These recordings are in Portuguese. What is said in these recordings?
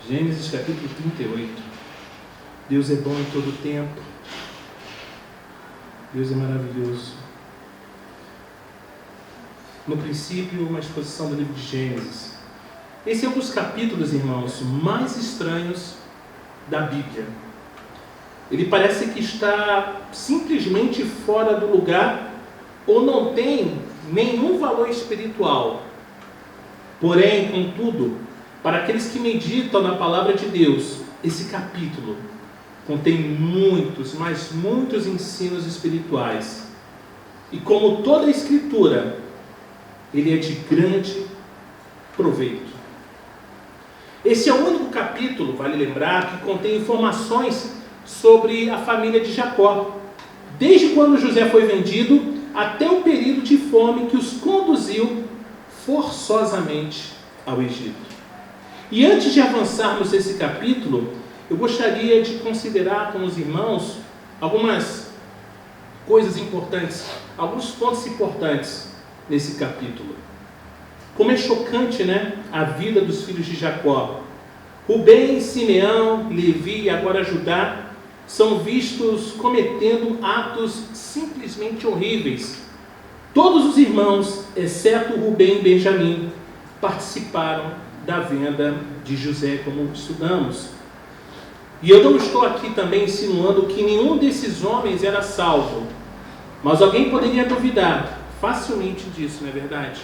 Gênesis capítulo 38. Deus é bom em todo o tempo. Deus é maravilhoso. No princípio, uma exposição do livro de Gênesis. Esse é um dos capítulos, irmãos, mais estranhos da Bíblia. Ele parece que está simplesmente fora do lugar ou não tem nenhum valor espiritual. Porém, contudo, para aqueles que meditam na palavra de Deus, esse capítulo contém muitos, mas muitos ensinos espirituais. E como toda a Escritura, ele é de grande proveito. Esse é o único capítulo, vale lembrar, que contém informações sobre a família de Jacó, desde quando José foi vendido até o período de fome que os conduziu forçosamente ao Egito. E antes de avançarmos nesse capítulo, eu gostaria de considerar com os irmãos algumas coisas importantes, alguns pontos importantes nesse capítulo. Como é chocante, né? A vida dos filhos de Jacó. Rubem, Simeão, Levi e agora Judá são vistos cometendo atos simplesmente horríveis. Todos os irmãos, exceto Rubem e Benjamim, participaram da venda de José, como estudamos. E eu não estou aqui também insinuando que nenhum desses homens era salvo, mas alguém poderia duvidar facilmente disso, não é verdade?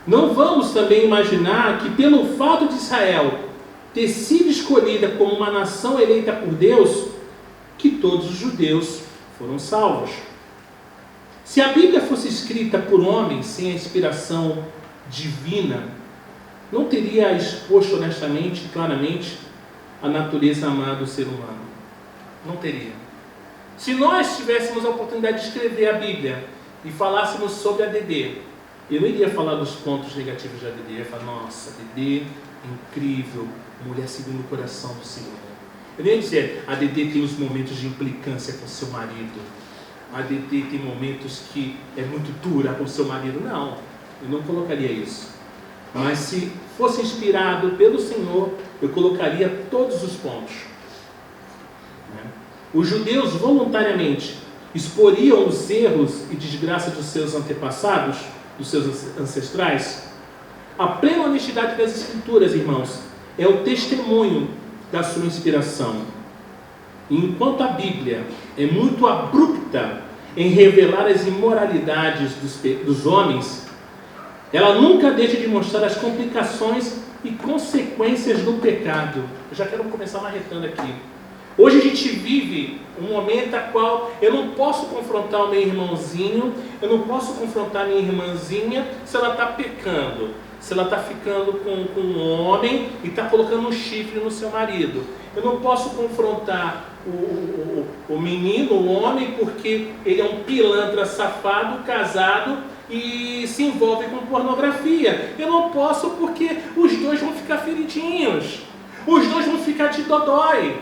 Não vamos também imaginar que pelo fato de Israel ter sido escolhida como uma nação eleita por Deus, que todos os judeus foram salvos. Se a Bíblia fosse escrita por homens sem a inspiração divina, não teria exposto honestamente e claramente a natureza má do ser humano. Não teria. Se nós tivéssemos a oportunidade de escrever a Bíblia e falássemos sobre a Dedê, eu não iria falar dos pontos negativos da Dedê. Eu ia falar, nossa, Dedê é incrível, mulher segundo o coração do Senhor. Eu nem ia dizer, a Dedê tem os momentos de implicância com seu marido. A Dedê tem momentos que é muito dura com seu marido. Não, eu não colocaria isso. Mas se fosse inspirado pelo Senhor, eu colocaria todos os pontos. Os judeus voluntariamente exporiam os erros e desgraças dos seus antepassados, dos seus ancestrais. A plena honestidade das Escrituras, irmãos, é o testemunho da sua inspiração. E enquanto a Bíblia é muito abrupta em revelar as imoralidades dos homens, ela nunca deixa de mostrar as complicações e consequências do pecado. Eu já quero começar marretando aqui. Hoje a gente vive um momento a qual eu não posso confrontar o meu irmãozinho, eu não posso confrontar a minha irmãzinha se ela está pecando, se ela está ficando com um homem e está colocando um chifre no seu marido. Eu não posso confrontar o menino, o homem, porque ele é um pilantra safado, casado, e se envolve com pornografia. Eu não posso porque os dois vão ficar feridinhos, os dois vão ficar de dodói.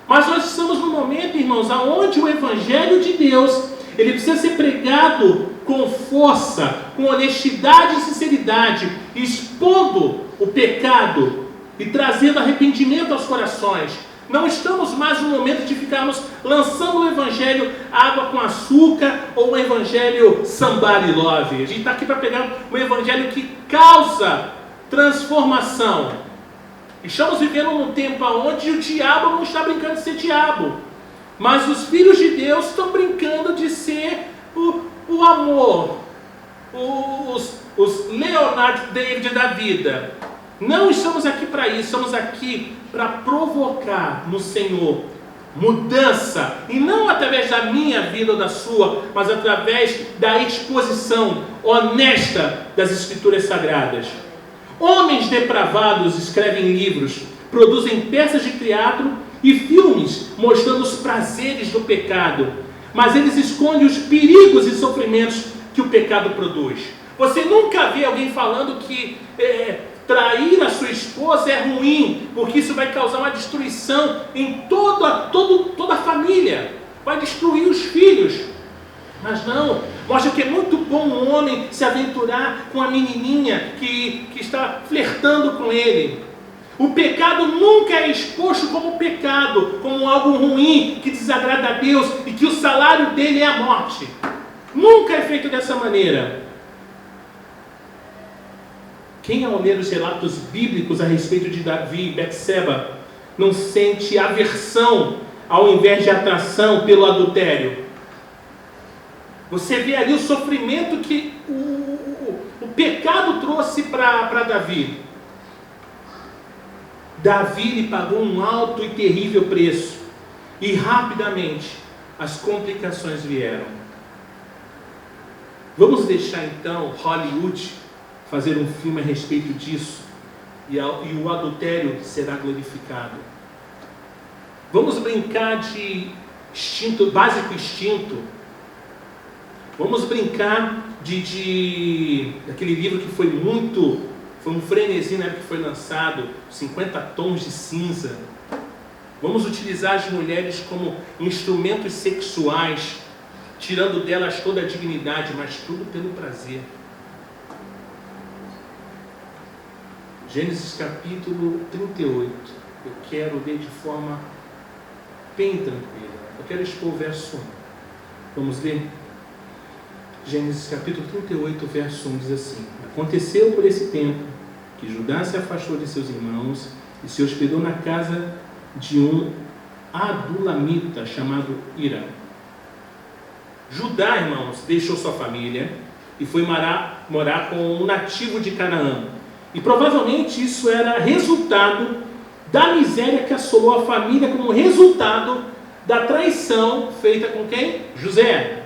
Mas nós estamos num momento, irmãos, onde o Evangelho de Deus, ele precisa ser pregado com força, com honestidade e sinceridade, expondo o pecado e trazendo arrependimento aos corações. Não estamos mais no momento de ficarmos lançando o Evangelho água com açúcar ou o Evangelho somebody love. A gente está aqui para pegar um Evangelho que causa transformação. Estamos vivendo num tempo onde o diabo não está brincando de ser diabo, mas os filhos de Deus estão brincando de ser o amor, os Leonard David da vida. Não estamos aqui para isso, estamos aqui para provocar no Senhor mudança, e não através da minha vida ou da sua, mas através da exposição honesta das Escrituras Sagradas. Homens depravados escrevem livros, produzem peças de teatro e filmes mostrando os prazeres do pecado, mas eles escondem os perigos e sofrimentos que o pecado produz. Você nunca vê alguém falando que trair a sua esposa é ruim, porque isso vai causar uma destruição em toda a família, vai destruir os filhos. Mas não, mostra que é muito bom um homem se aventurar com a menininha que está flertando com ele. O pecado nunca é exposto como pecado, como algo ruim, que desagrada a Deus e que o salário dele é a morte. Nunca é feito dessa maneira. Quem, ao ler os relatos bíblicos a respeito de Davi e Betseba, não sente aversão ao invés de atração pelo adultério? Você vê ali o sofrimento que o pecado trouxe para Davi. Davi lhe pagou um alto e terrível preço. E rapidamente as complicações vieram. Vamos deixar então Hollywood fazer um filme a respeito disso. E o adultério será glorificado. Vamos brincar de básico instinto. Vamos brincar daquele livro que foi um frenesi na época que foi lançado, 50 Tons de Cinza. Vamos utilizar as mulheres como instrumentos sexuais, tirando delas toda a dignidade, mas tudo pelo prazer. Gênesis capítulo 38. Eu quero ler de forma bem tranquila. Eu quero expor o verso 1. Vamos ler? Gênesis capítulo 38, verso 1 diz assim: Aconteceu por esse tempo que Judá se afastou de seus irmãos e se hospedou na casa de um adulamita chamado Hira. Judá, irmãos, deixou sua família e foi morar com um nativo de Canaã. E provavelmente isso era resultado da miséria que assolou a família como resultado da traição feita com quem? José.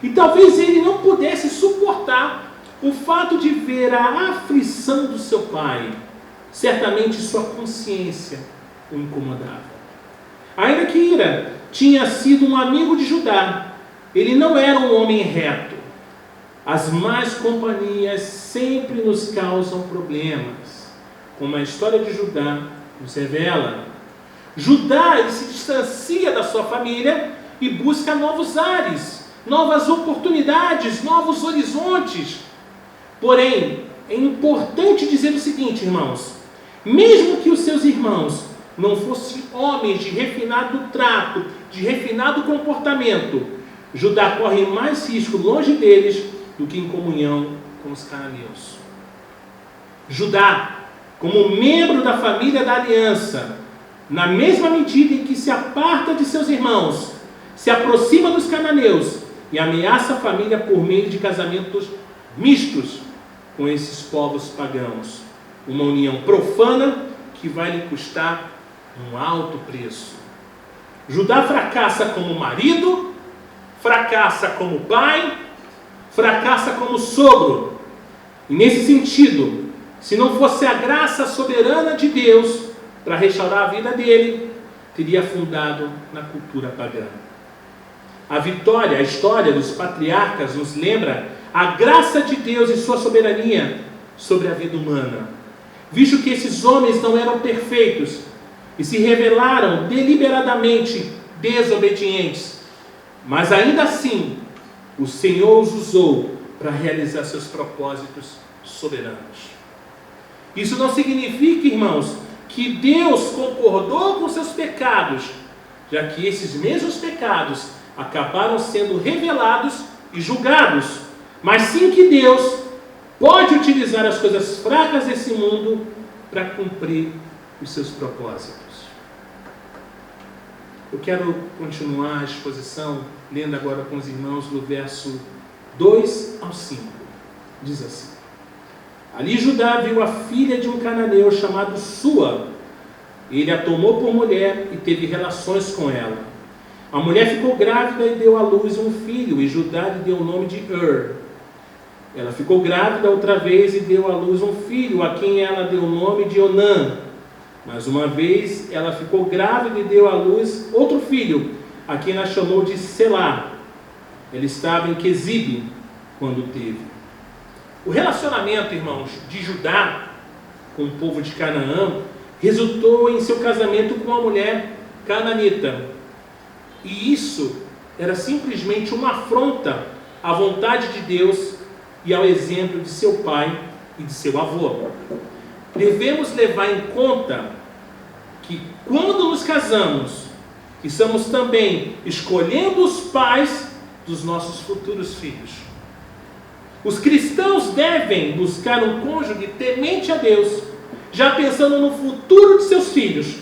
E talvez ele não pudesse suportar o fato de ver a aflição do seu pai. Certamente sua consciência o incomodava. Ainda que Hira tinha sido um amigo de Judá, ele não era um homem reto. As más companhias sempre nos causam problemas, como a história de Judá nos revela. Judá ele se distancia da sua família e busca novos ares, novas oportunidades, novos horizontes. Porém, é importante dizer o seguinte, irmãos: mesmo que os seus irmãos não fossem homens de refinado trato, de refinado comportamento, Judá corre mais risco longe deles do que em comunhão com os cananeus. Judá, como membro da família da aliança, na mesma medida em que se aparta de seus irmãos, se aproxima dos cananeus e ameaça a família por meio de casamentos mistos com esses povos pagãos. Uma união profana que vai lhe custar um alto preço. Judá fracassa como marido, fracassa como pai, fracassa como sogro. E nesse sentido, se não fosse a graça soberana de Deus para restaurar a vida dele, teria afundado na cultura pagã. A história dos patriarcas nos lembra a graça de Deus e sua soberania sobre a vida humana, visto que esses homens não eram perfeitos e se revelaram deliberadamente desobedientes, mas ainda assim o Senhor os usou para realizar seus propósitos soberanos. Isso não significa, irmãos, que Deus concordou com seus pecados, já que esses mesmos pecados acabaram sendo revelados e julgados, mas sim que Deus pode utilizar as coisas fracas desse mundo para cumprir os seus propósitos. Eu quero continuar a exposição lendo agora com os irmãos do verso 2 ao 5. Diz assim: Ali Judá viu a filha de um cananeu chamado Sua. Ele a tomou por mulher e teve relações com ela. A mulher ficou grávida e deu à luz um filho, e Judá lhe deu o nome de Ela ficou grávida outra vez e deu à luz um filho, a quem ela deu o nome de Onã. Mais uma vez ela ficou grávida e deu à luz outro filho, a quem ela chamou de Selá. Ela estava em Quezibe quando teve. O relacionamento, irmãos, de Judá com o povo de Canaã resultou em seu casamento com uma mulher cananita. E isso era simplesmente uma afronta à vontade de Deus e ao exemplo de seu pai e de seu avô. devemos levar em conta que quando nos casamos, estamos também escolhendo os pais dos nossos futuros filhos. Os cristãos devem buscar um cônjuge temente a Deus, já pensando no futuro de seus filhos,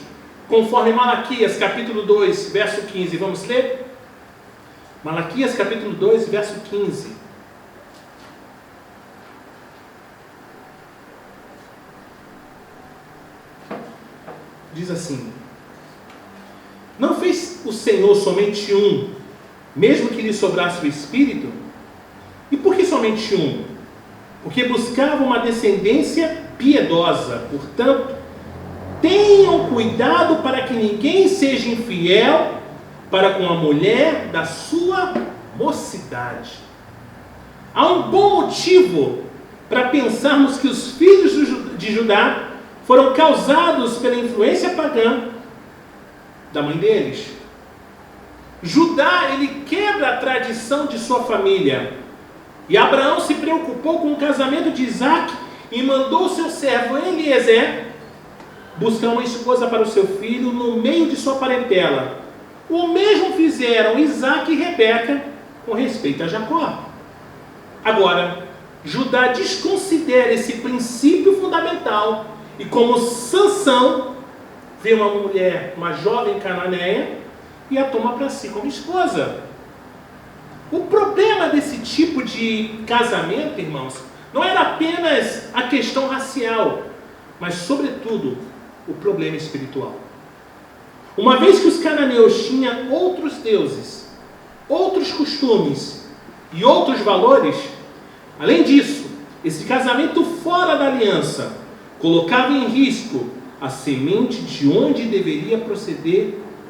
conforme Malaquias capítulo 2, verso 15. Vamos ler? Malaquias capítulo 2, verso 15. Diz assim: não fez o Senhor somente um, mesmo que lhe sobrasse o espírito? E por que somente um? Porque buscava uma descendência piedosa. Portanto, tenham cuidado para que ninguém seja infiel para com a mulher da sua mocidade. Há um bom motivo para pensarmos que os filhos de Judá foram causados pela influência pagã da mãe deles. Judá, ele quebra a tradição de sua família. E Abraão se preocupou com o casamento de Isaac e mandou seu servo Eliezer buscar uma esposa para o seu filho no meio de sua parentela. O mesmo fizeram Isaac e Rebeca com respeito a Jacó. Agora, Judá desconsidera esse princípio fundamental e, como Sansão, vê uma mulher, uma jovem cananeia, e a toma para si como esposa. O problema desse tipo de casamento, irmãos, não era apenas a questão racial, mas, sobretudo, o problema espiritual. Uma vez que os cananeus tinham outros deuses, outros costumes e outros valores, além disso, esse casamento fora da aliança colocava em risco a semente de onde deveria proceder